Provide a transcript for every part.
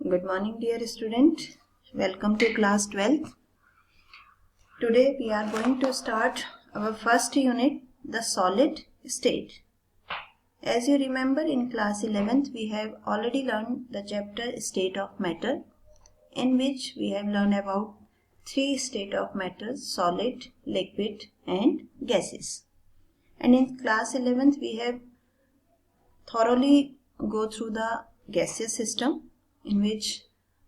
Good morning, dear student. Welcome to class 12th. Today we are going to start our first unit, the solid state. As you remember, in class 11th we have already learned the chapter state of matter, in which we have learned about three state of matter: solid, liquid and gases. And in class 11th we have thoroughly go through the gaseous system, in which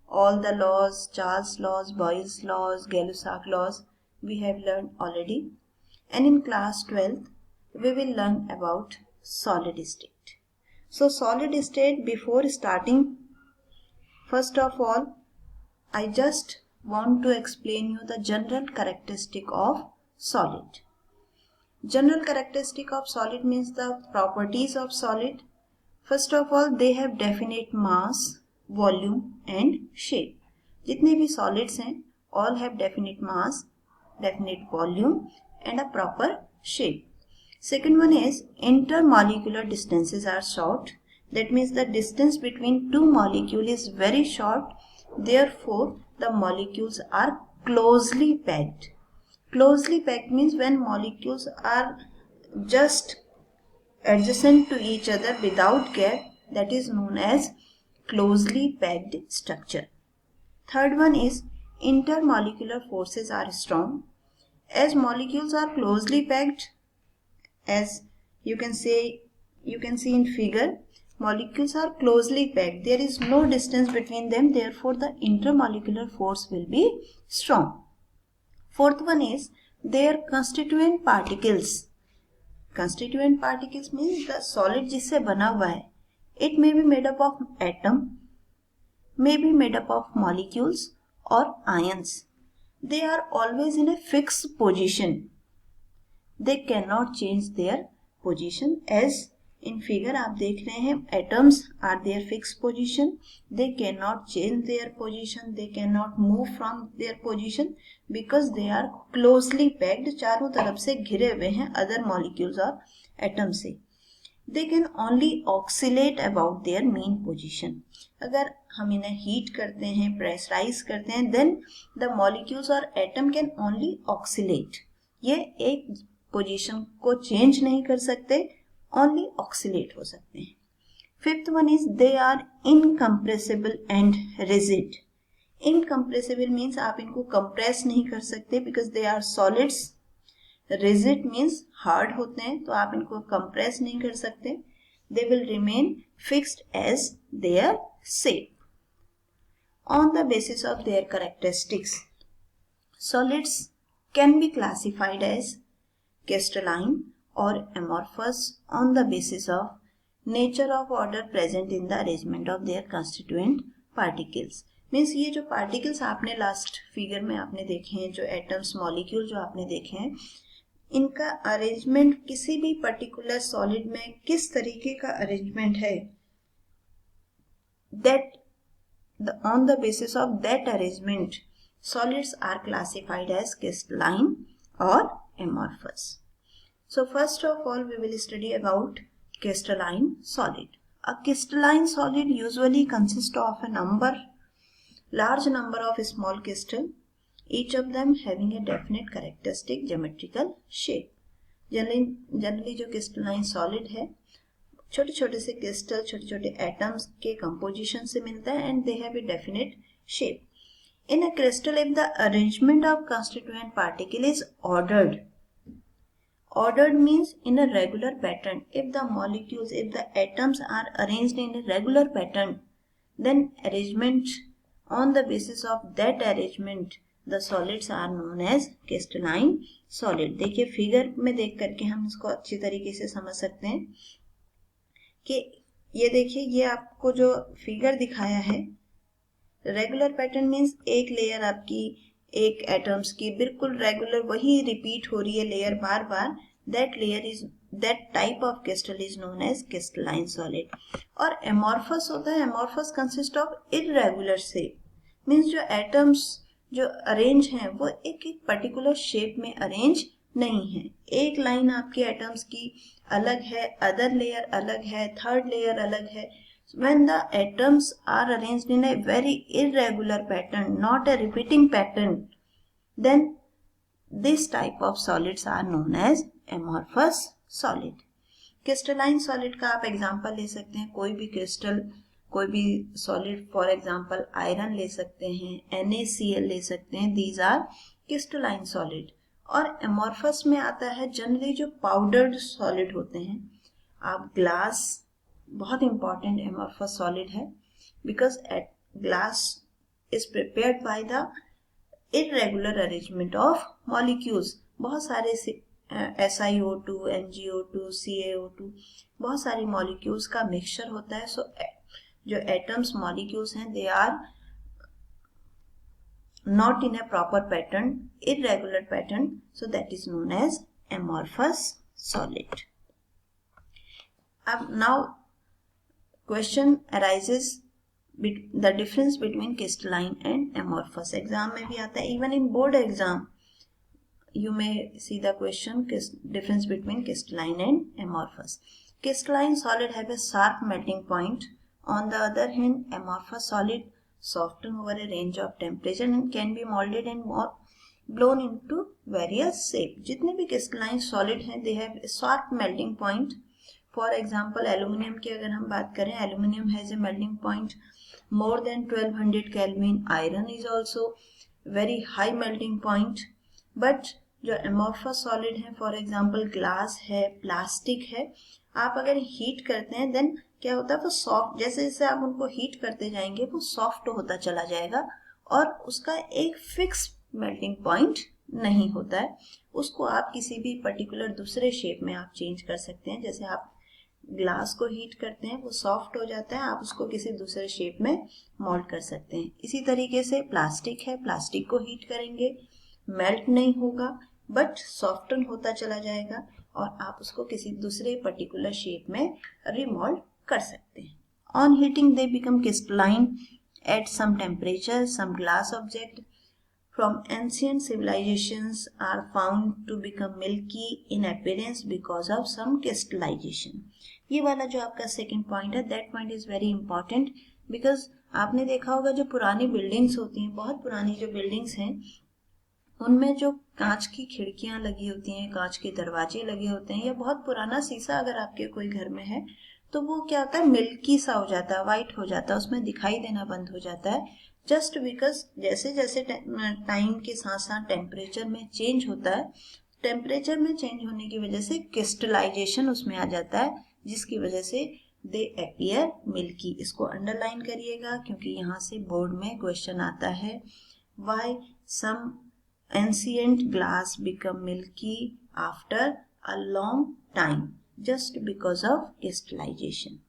all the laws, Charles laws, Boyle's laws, Gay-Lussac laws we have learned already. And in class 12th we will learn about solid state. So solid state, before starting, first of all I just want to explain you the general characteristic of solid. General characteristic of solid means the properties of solid. First of all, they have definite mass, volume and shape. जितने भी solids हैं, all have definite mass, definite volume and a proper shape. Second one is intermolecular distances are short. That means the distance between two molecules is very short. Therefore, the molecules are closely packed. Closely packed means when molecules are just adjacent to each other without gap, that is known as closely packed structure. Third one is intermolecular forces are strong. As molecules are closely packed, as you can see in figure, molecules are closely packed. There is no distance between them, therefore the intermolecular force will be strong. Fourth one is their constituent particles. Constituent particles means the solid जिससे बना हुआ है. It may be made up of atom, may be made up of molecules or ions. They are always in a fixed position. They cannot change their position. As in figure आप देख रहे हैं, atoms are their fixed position. They cannot change their position. They cannot move from their position because they are closely packed. चारों तरफ से घिरे हुए हैं other molecules और atoms से. They can only oscillate about their mean position. अगर हम इन्हें heat करते हैं, pressurize करते हैं, then the molecules और atom can only oscillate. ये एक पोजीशन को चेंज नहीं कर सकते, ओनली ऑक्सीलेट हो सकते हैं. Fifth one is they are incompressible and rigid. Incompressible means आप इनको कंप्रेस नहीं कर सकते because they are solids. Rigid means hard होते हैं, तो आप इनको कंप्रेस नहीं कर सकते. They will remain fixed as their shape. On the basis of their characteristics, solids can be classified as crystalline or amorphous on the basis of nature of order present in the arrangement of their constituent particles. Means ये जो particles आपने last figure में आपने देखे हैं, जो atoms, molecule जो आपने देखे हैं, इनका अरेंजमेंट किसी भी पर्टिकुलर सॉलिड में किस तरीके का अरेंजमेंट है, that on the basis of that arrangement solids are classified as crystalline or amorphous. So first of all we will study about crystalline solid. A crystalline solid usually consists of large number of small crystals, each of them having a definite characteristic geometrical shape. Generally जो crystalline solid है, छोटे छोटे से crystal, छोटे छोटे atoms के composition से मिलता है, and they have a definite shape. In a crystal, if the arrangement of constituent particle is ordered means in a regular pattern. If the molecules, if the atoms are arranged in a regular pattern, then arrangement, on the basis of that arrangement, the solids are known as crystalline solid. देखिए figure में देख करके हम इसको अच्छी तरीके से समझ सकते हैं कि ये देखिए, ये आपको जो फिगर दिखाया है, रेगुलर पैटर्न मीन्स एक लेयर आपकी, एक एटम्स की बिल्कुल रेगुलर वही रिपीट हो रही है layer bar bar. that type of crystal is known as crystalline solid. और amorphous होता है, amorphous consist of irregular shape. Means जो एटम्स जो अरेंज हैं वो एक एक पर्टिकुलर शेप में अरेंज नहीं है. एक लाइन आपके एटम्स की अलग है, अदर लेयर अलग है, थर्ड लेयर अलग है. when the atoms are arranged in a very irregular pattern, not a repeating pattern, then this type of solids are known as amorphous solid. Crystalline solid का आप example ले सकते हैं, कोई भी क्रिस्टल, कोई भी सॉलिड, फॉर एग्जांपल आयरन ले सकते हैं, NaCl ले सकते हैं, दीज आर क्रिस्टलाइन सॉलिड. और एमॉर्फस में आता है जनरली जो पाउडर्ड सॉलिड होते हैं. आप ग्लास बहुत इंपॉर्टेंट एमॉर्फस सॉलिड है, because glass is prepared by the irregular arrangement of molecules. बहुत सारे SiO2, NgO2, CaO2, बहुत सारी मॉलिक्यूल्स का मिक्सचर होता है. सो जो एटम्स मॉलिक्यूल्स हैं they are not in a proper pattern, irregular pattern, so that is known as amorphous solid. Now question arises the difference between crystalline and amorphous. Exam में भी आता है, even in board exam you may see the question difference between crystalline and amorphous. Crystalline solid have a sharp melting point. On the other hand, amorphous solid soften over a range of temperature and can be molded and blown into various shape. जितने भी crystalline solid हैं they have a sharp melting point. For example, aluminium की अगर हम बात करें, aluminium has a melting point more than 1200 Kelvin. Iron is also very high melting point. But जो amorphous solid है, फॉर एग्जाम्पल ग्लास है, plastic है, आप अगर हीट करते हैं देन क्या होता है, वो सॉफ्ट, जैसे जैसे आप उनको हीट करते जाएंगे वो सॉफ्ट होता चला जाएगा और उसका एक फिक्स मेल्टिंग पॉइंट नहीं होता है. उसको आप किसी भी पर्टिकुलर दूसरे शेप में आप चेंज कर सकते हैं. जैसे आप ग्लास को हीट करते हैं वो सॉफ्ट हो जाता है, आप उसको किसी दूसरे शेप में मोल्ड कर सकते हैं. इसी तरीके से प्लास्टिक है, प्लास्टिक को हीट करेंगे, मेल्ट नहीं होगा बट सॉफ्टन होता चला जाएगा और आप उसको किसी दूसरे पर्टिकुलर शेप में रिमोल्ड कर सकते हैं. On heating they become crystalline at some temperature. Some glass object from ancient civilisations are found to become milky in appearance because of some crystallisation. ये वाला जो आपका सेकेंड पॉइंट है, that point is very important, because आपने देखा होगा जो पुरानी बिल्डिंग्स होती हैं, बहुत पुरानी जो बिल्डिंग्स हैं, उनमें जो कांच की खिड़कियां लगी होती हैं, कांच के दरवाजे लगे होते हैं, या बहुत पुराना शीशा अगर आपके कोई घर में है तो वो क्या होता है, मिल्की सा हो जाता है, वाइट हो जाता है, उसमें दिखाई देना बंद हो जाता है. जस्ट बिकॉज जैसे जैसे टाइम के साथ साथ टेम्परेचर में चेंज होता है, टेम्परेचर में चेंज होने की वजह से क्रिस्टलाइजेशन उसमें आ जाता है, जिसकी वजह से दे अपीयर मिल्की. इसको अंडरलाइन करिएगा क्योंकि यहाँ से बोर्ड में क्वेश्चन आता है. Y some ancient glass become milky after a long time just because of crystallization.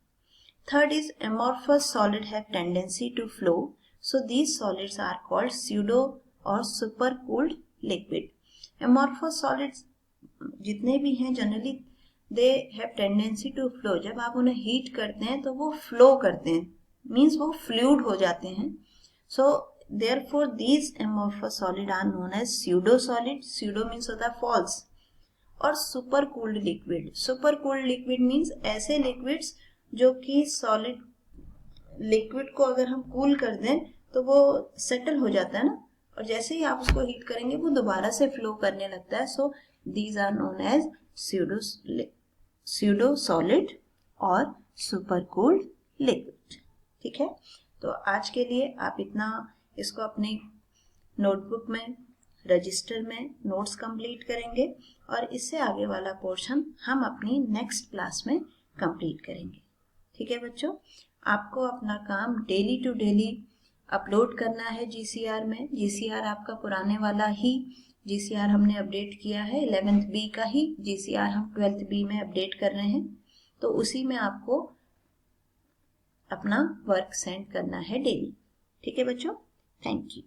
Third is amorphous solid have tendency to flow, so these solids are called pseudo or supercooled liquid. Amorphous solids जितने भी हैं generally they have tendency to flow. जब आप उन्हें heat करते हैं तो वो फ्लो करते हैं, मीन्स वो फ्लूइड हो जाते हैं. so therefore these amorphous solid are known as pseudo solid. Pseudo means होता है false. और super cooled liquid. Super cooled liquid means ऐसे liquids जो कि solid liquid को अगर हम cool कर दें तो वो settle हो जाता है ना, और जैसे ही आप उसको हीट करेंगे वो दोबारा से flow करने लगता है. So these are known as pseudo solid और super cooled liquid. ठीक है, तो आज के लिए आप इतना इसको अपने नोटबुक में, रजिस्टर में नोट्स कंप्लीट करेंगे और इससे आगे वाला पोर्शन हम अपनी नेक्स्ट क्लास में कंप्लीट करेंगे. ठीक है बच्चों, आपको अपना काम डेली टू डेली अपलोड करना है GCR में. GCR आपका पुराने वाला ही GCR हमने अपडेट किया है, 11th B का ही GCR हम 12th B में अपडेट कर रहे हैं, तो उसी में आपको अपना वर्क सेंड करना है डेली. ठीक है बच्चों, थैंक यू.